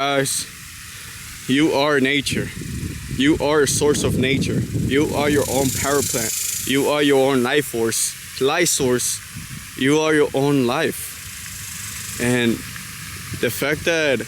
Guys, you are nature. You are a source of nature. You are your own power plant. You are your own life source. You are your own life. And the fact that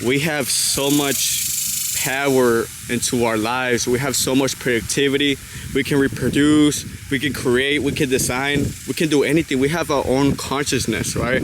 we have so much power into our lives, we have so much productivity, we can reproduce, we can create, we can design, we can do anything. We have our own consciousness, right?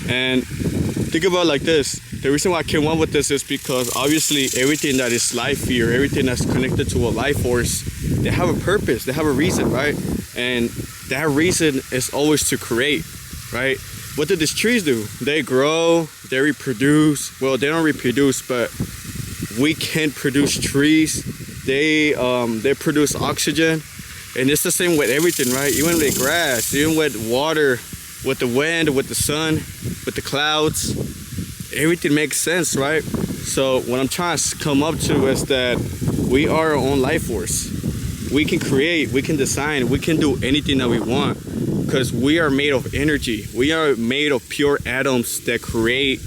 And think about it like this. The reason why I came up with this is because obviously everything that is life here, everything that's connected to a life force, they have a purpose, they have a reason, right? And that reason is always to create, right? What do these trees do? They grow, they reproduce. Well, they don't reproduce, but we can produce trees. They produce oxygen. And it's the same with everything, right? Even with grass, even with water, with the wind, with the sun, with the clouds, everything makes sense, right? So what I'm trying to come up to is that we are our own life force. We can create, we can design, we can do anything that we want because we are made of energy. We are made of pure atoms that create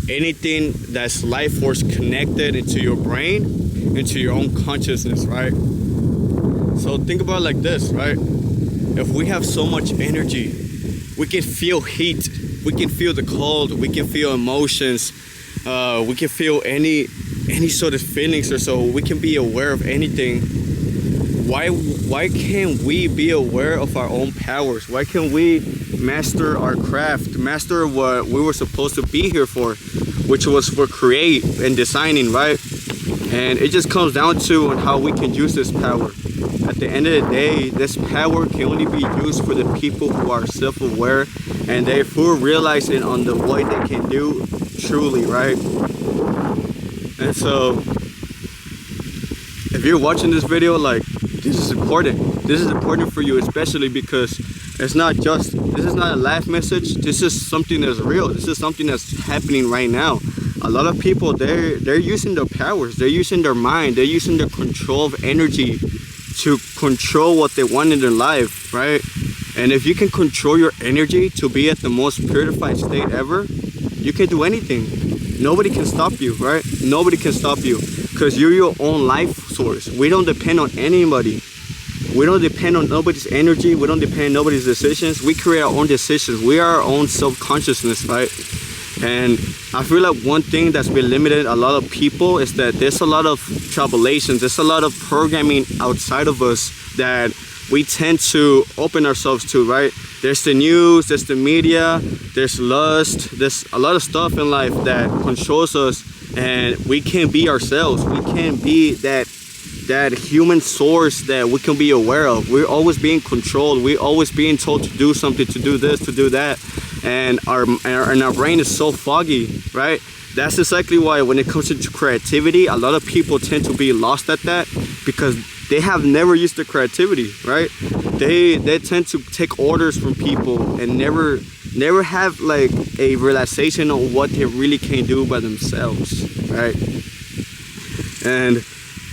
anything that's life force connected into your brain, into your own consciousness, right? So think about it like this, right? If we have so much energy, we can feel heat, we can feel the cold, we can feel emotions, we can feel any sort of feelings or so. We can be aware of anything. Why can't we be aware of our own powers? Why can't we master our craft, master what we were supposed to be here for, which was for create and designing, right? And it just comes down to how we can use this power. At the end of the day, this power can only be used for the people who are self-aware and they who realize it on the what they can do truly, right? And so if you're watching this video, like, this is important. This is important for you, especially because this is not a live message. This is something that's real. This is something that's happening right now. A lot of people, they're using their powers, they're using their mind, they're using their control of energy to control what they want in their life, right? And if you can control your energy to be at the most purified state ever, you can do anything. Nobody can stop you, right? Nobody can stop you because you're your own life source. We don't depend on anybody. We don't depend on nobody's energy. We don't depend on nobody's decisions. We create our own decisions. We are our own self-consciousness, right? And I feel like one thing that's been limited a lot of people is that there's a lot of tribulations, there's a lot of programming outside of us that we tend to open ourselves to, right? There's the news, there's the media, there's lust, there's a lot of stuff in life that controls us and we can't be ourselves. We can't be that human source that we can be aware of. We're always being controlled. We're always being told to do something, to do this, to do that. And our brain is so foggy, right? That's exactly why when it comes to creativity, a lot of people tend to be lost at that because they have never used their creativity, right? They tend to take orders from people and never have like a realization on what they really can do by themselves, right? And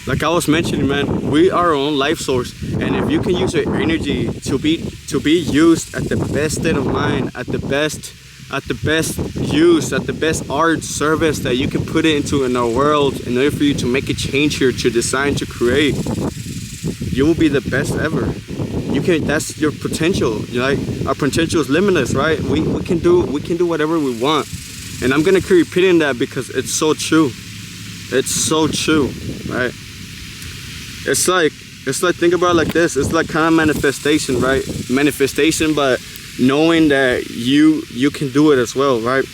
like I was mentioning, man, we are our own life source, and if you can use your energy to be used at the best state of mind, at the best use, at the best art service that you can put it into in our world, in order for you to make a change here, to design, to create, you will be the best ever. You can. That's your potential. Like, our potential is limitless, right? We can do whatever we want, and I'm gonna keep repeating that because it's so true. It's so true, right? It's like think about it like this. It's like kind of manifestation, right? Manifestation, but knowing that you can do it as well, right?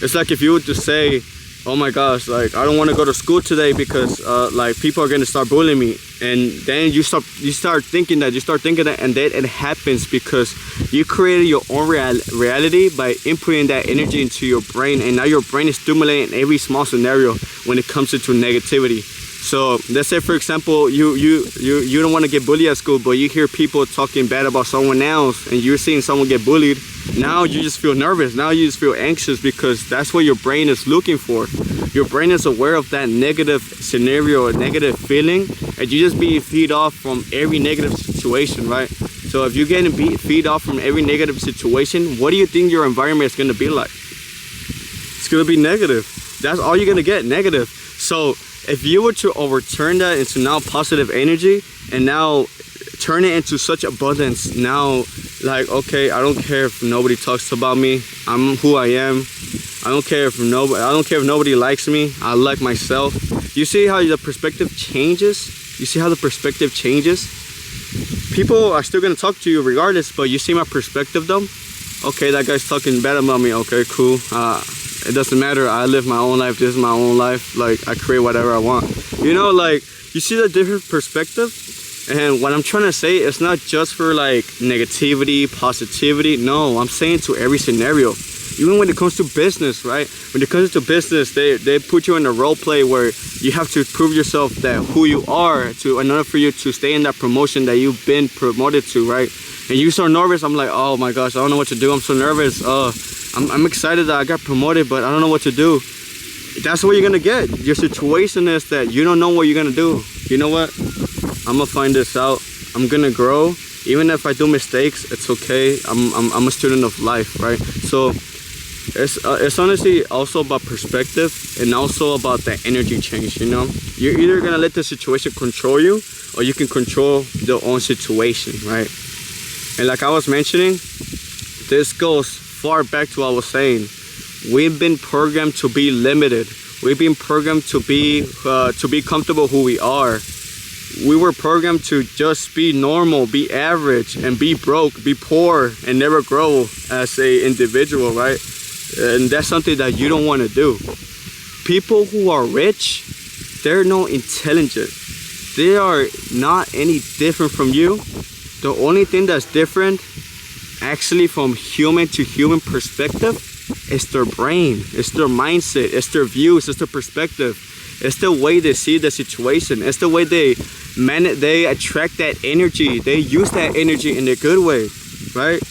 It's like if you were to say, oh my gosh, like, I don't want to go to school today because like people are going to start bullying me, and then you start thinking that, and then it happens because you created your own reality by inputting that energy into your brain, and now your brain is stimulating every small scenario when it comes into negativity. So let's say, for example, you don't want to get bullied at school, but you hear people talking bad about someone else and you're seeing someone get bullied. Now you just feel nervous. Now you just feel anxious because that's what your brain is looking for. Your brain is aware of that negative scenario or negative feeling, and you just be feed off from every negative situation, right? So if you're getting feed off from every negative situation, what do you think your environment is going to be like? It's going to be negative. That's all you're gonna get, negative. So if you were to overturn that into now positive energy and now turn it into such abundance, now like, okay, I don't care if nobody talks about me, I'm who I am. I don't care if nobody likes me, I like myself. You see how the perspective changes? You see how the perspective changes? People are still gonna talk to you regardless, but you see my perspective though? Okay, that guy's talking bad about me, okay, cool. It doesn't matter, I live my own life, this is my own life, like I create whatever I want. You know, like, you see the different perspective? And what I'm trying to say, it's not just for like negativity, positivity, no, I'm saying to every scenario. Even when it comes to business, right? When it comes to business, they put you in a role play where you have to prove yourself that who you are in order for you to stay in that promotion that you've been promoted to, right? And you so nervous, I'm like, oh my gosh, I don't know what to do. I'm so nervous. I'm excited that I got promoted, but I don't know what to do. That's what you're gonna get. Your situation is that you don't know what you're gonna do. You know what? I'm gonna find this out. I'm gonna grow. Even if I do mistakes, it's okay. I'm a student of life, right? So it's honestly also about perspective and also about the energy change, you know? You're either gonna let the situation control you or you can control your own situation, right? And like I was mentioning, this goes far back to what I was saying. We've been programmed to be limited. We've been programmed to be comfortable who we are. We were programmed to just be normal, be average, and be broke, be poor, and never grow as a individual, right? And that's something that you don't want to do. People who are rich, they're no intelligent. They are not any different from you. The only thing that's different, actually from human to human perspective, is their brain, it's their mindset, it's their views, it's their perspective. It's the way they see the situation. It's the way they attract that energy. They use that energy in a good way, right?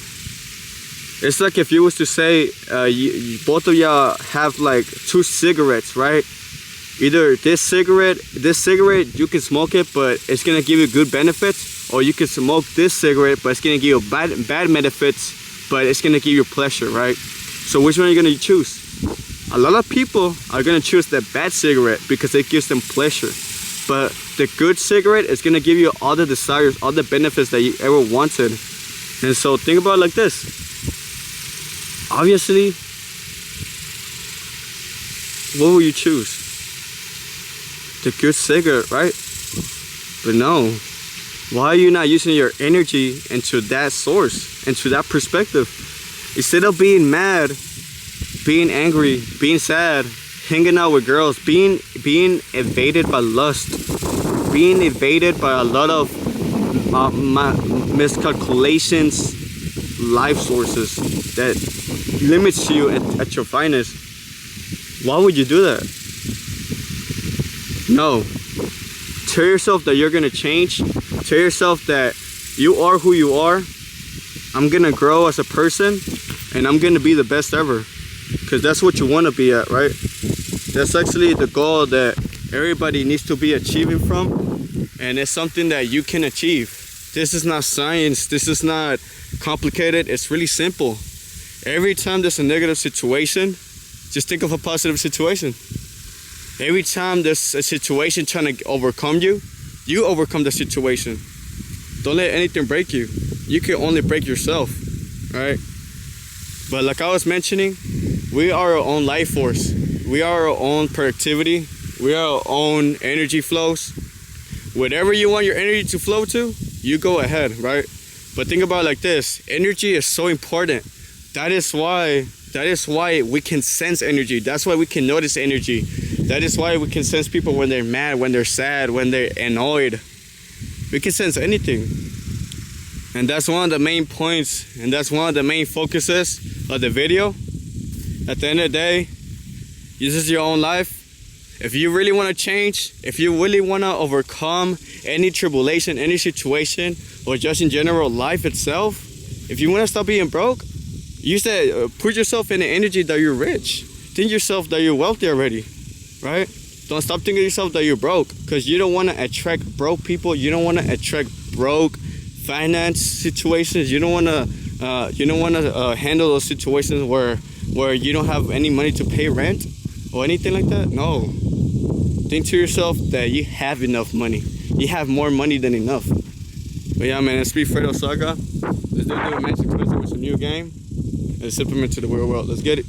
It's like if you was to say, both of y'all have like 2 cigarettes, right? Either this cigarette, you can smoke it, but it's gonna give you good benefits, or you can smoke this cigarette, but it's gonna give you bad benefits, but it's gonna give you pleasure, right? So which one are you gonna choose? A lot of people are gonna choose the bad cigarette because it gives them pleasure. But the good cigarette is gonna give you all the desires, all the benefits that you ever wanted. And so think about it like this. Obviously, what will you choose? The good cigarette, right? But no. Why are you not using your energy into that source, into that perspective? Instead of being mad, being angry, being sad, hanging out with girls, being evaded by lust, being evaded by a lot of miscalculations, life sources that limits you at your finest. Why would you do that? No. Tell yourself that you're gonna change. Tell yourself that you are who you are. I'm gonna grow as a person and I'm gonna be the best ever. Because that's what you want to be at, right? That's actually the goal that everybody needs to be achieving from, and it's something that you can achieve. This is not science, this is not complicated, it's really simple. Every time there's a negative situation, just think of a positive situation. Every time there's a situation trying to overcome you, you overcome the situation. Don't let anything break you. You can only break yourself, right? But like I was mentioning, we are our own life force. We are our own productivity. We are our own energy flows. Whatever you want your energy to flow to, you go ahead, right? But think about it like this. Energy is so important. That is why we can sense energy. That's why we can notice energy. That is why we can sense people when they're mad, when they're sad, when they're annoyed. We can sense anything. And that's one of the main points, and that's one of the main focuses of the video. At the end of the day, this is your own life. If you really want to change, if you really want to overcome any tribulation, any situation, or just in general life itself, if you want to stop being broke, use that, put yourself in the energy that you're rich. Think yourself that you're wealthy already, right? Don't stop thinking yourself that you're broke, because you don't want to attract broke people. You don't want to attract broke finance situations. You don't want to handle those situations where you don't have any money to pay rent. or anything like that. No. Think to yourself that you have enough money. You have more money than enough. But yeah, man, it's Speed Fredo Saga. Let's do a Magic Twister with some new game and sip them into the real world. Let's get it.